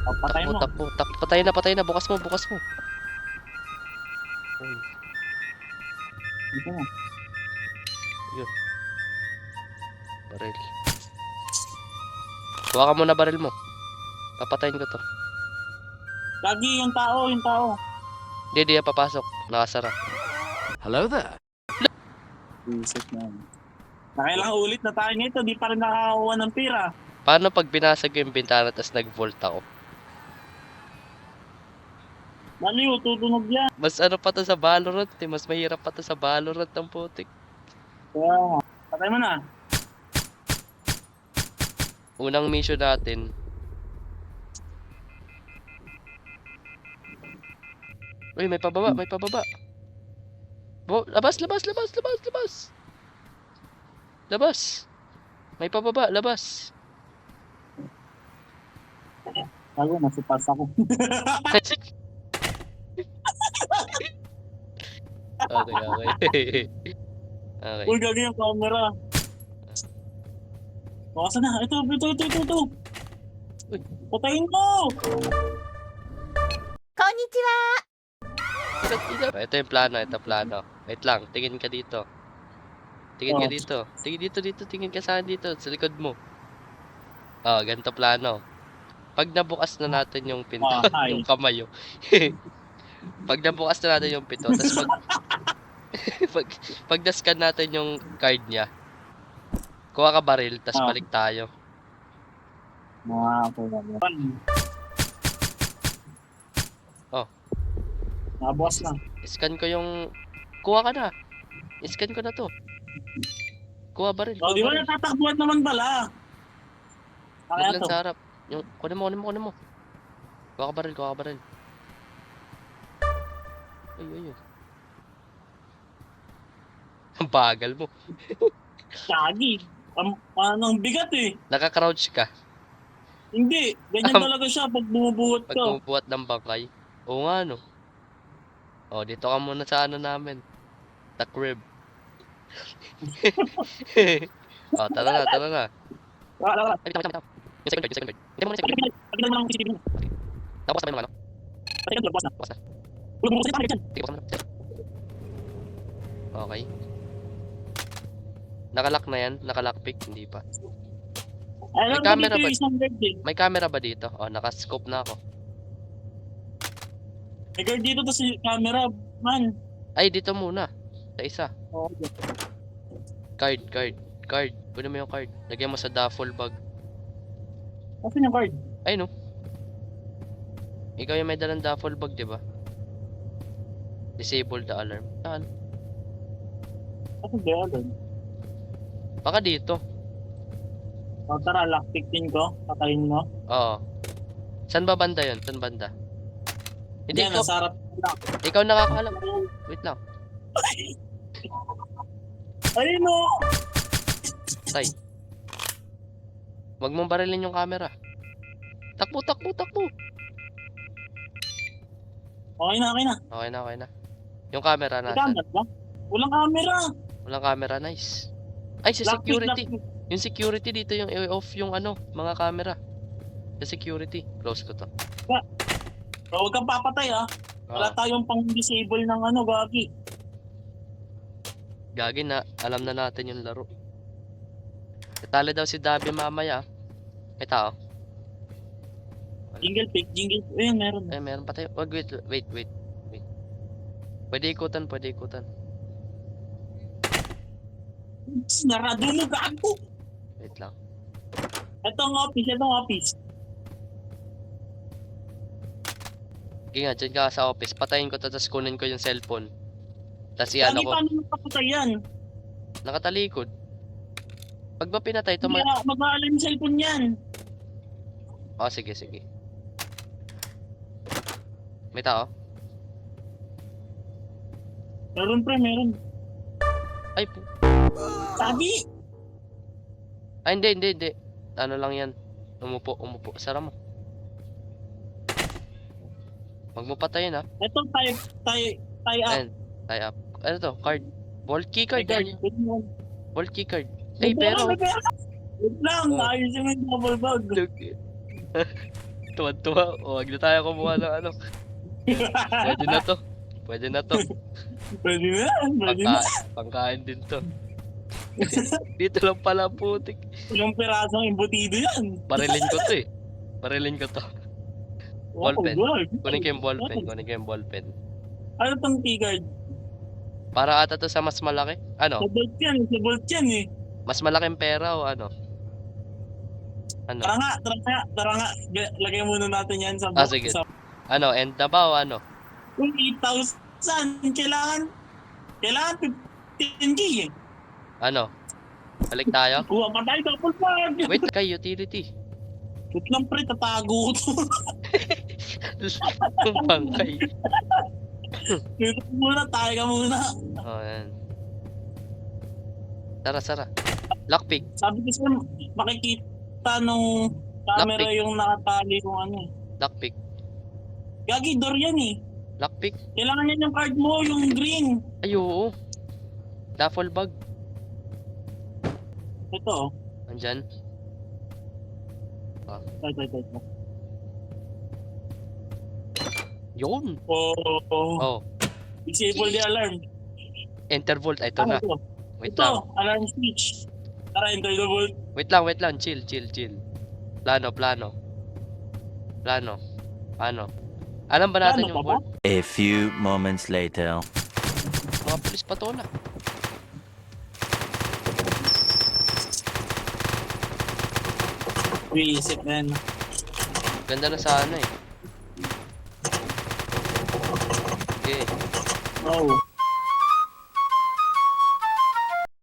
Patay mo. Takbo. Patay na. Bukas mo. Uy, Dito na. yun. Baril. Kuha ka muna baril mo. Papatayin ko to. Lagi yung tao. Hindi yan papasok. Nakasara. Hello there. Reset na yan. Nakailang ulit na tayo nito, di pa rin nakakakuha ng pira. Paano pag binasag ko yung bintana tapos nag-volt ako? Maliw, tutunog yan. Mas ano pa to sa Valorant eh. Mas mahirap pa to sa Valorant ng putik. Kaya, patay mo na. Unang mission natin. Uy, may pababa. Labas. May pababa, labas. Bago, nasipas ako. Okay. Okay. Uy, gagi yung camera. Baka na. Ito. Uy. Patayin mo! Ito yung plano. Wait lang, tingin ka dito. Tingin ka sa akin dito, sa likod mo. Oh, ganito plano. Pag nabukas na natin yung pinto, Hi. yung kamay. Pag nabukas na natin yung pinto, tapos pag nascan natin yung card niya, kuha ka baril, tapos balik tayo. Oh. Nabukas na. Scan ko yung... Kuha ka na. Scan ko na to. Kuha baril. Oh, di ba natatakbuhan naman pala? Huwag Kaya lang to. sa harap. Yung, kunin mo. Kuha ka baril. Ay. Ang bagal mo. Gagi. Anong bigat eh. Naka-crouch ka. Hindi. Ganyan talaga siya pag bumubuhat Pag ka. bumubuhat ng bangkay. Oo nga no. Oh, dito ka muna sa ano namin. The crib. Oh, tara na. Wala. Ay, tama. Yung second card. Hindi mo na second card. Pagkita mo lang ang CCTV mo. Tapos sabay mo ano? Patay ka, bukas na. Bukas na. Uy, bumukas na dyan. Sige, bukas mo na. Okay. Nakalock na yan? Nakalockpick? Hindi pa. Alam mo camera dito ba? yung isang guard eh. May camera ba dito? Oh, nakascope na ako. May guard dito to si camera, man. Ay, dito muna. Sa isa. Oh, Card. Kunin mo yung card. Lagyan mo sa duffel bag. Asan yung guard? Ay, no. Ikaw yung may dalang duffel bag, di ba? Disable the alarm. Saan? Asan ba yun? Baka dito. O tara, lockpick din ko. Patayin mo. Oo. Saan ba banda yun? Saan banda? Hindi, Yan, ikaw. nasa harap. Ikaw nakakaalam. Wait lang. Ayun o! Tay. Huwag mong barilin yung camera. Takbo. Okay na. Okay na. Yung camera May nasa. camera ba? Walang camera. Walang camera, nice. Ay, si security. Yung security dito yung i-off yung ano, mga camera. Sa security. Close ko to. So, huwag kang papatay ah. Wala Oo. tayong pang-disable ng ano, gagi. Gagi na, alam na natin yung laro. Itali daw si Dabi mamaya. May tao. Jingle pick. Ayun, meron. Ay, meron pa tayo. Wait. Pwede ikutan. Narado mo, gago. Wait lang. Itong office. Sige nga, dyan ka sa office. Patayin ko to, tapos kunin ko yung cellphone. Tapos iano Gagi, ko. paano magpapatay yan? Nakatalikod. Pag ba pinatay ito, Hindi mag-aalam yung cellphone yan. Oh, sige. May tao? Meron. Ay, Sabi! Ay, hindi. Ano lang yan. Umupo. Sara mo. Huwag mo patayin ha. Ito, tie up. Ayan. Tie up. Ano to? Card. Vault key card. May Yan. Vault key card. May Ay, pero. May pera. Wait lang, Oh. ayusin mo yung double bag. Tuwan-tuwa. O, wag na tayo kumuha ng ano. Pwede na to. Pwede na to. Pwede na, pwede na. Pangkain din to. Dito lang pala putik. Ilang pirasong imbutido yan. Barilin ko to eh. Barilin ko to. Ballpen. God. Kunin ko yung ballpen. Kunin ko yung ballpen. Ano tong T-guard? Para ata to sa mas malaki. Ano? Sa bolt yan eh. Mas malaking pera o ano? Ano? Tara nga. Lagay muna natin yan sa Ah, sige. Ano? End na ba o ano? Kung 8,000, kailangan 15K eh. Ano? Balik tayo? Kuha pa tayo double park. Wait, kay utility. Wait lang pre, tatago ko to. Pangkay. Dito muna, tayo ka muna. Oh, yan. Sara. Lockpick. Sabi ko sa'yo, makikita nung camera Lockpick. yung nakatali kung ano eh. Lockpick. Gagi, door yan eh. Lockpick. Kailangan yan yung card mo, yung green. Ay, oo. Duffel bag. Ito oh. Andyan. Ito. Yun. Oh. Oh. Disable the alarm. Enter vault. Ay, ito Ano na. ito? Wait Ito, lang. alarm switch. Tara, enter the vault. Wait lang. Chill. Plano. Ano? Alam ba natin Plano yung pa ba? vault? A few moments later. Mga pulis patola. Visit man. Ganda na sana eh. Okay. Oh.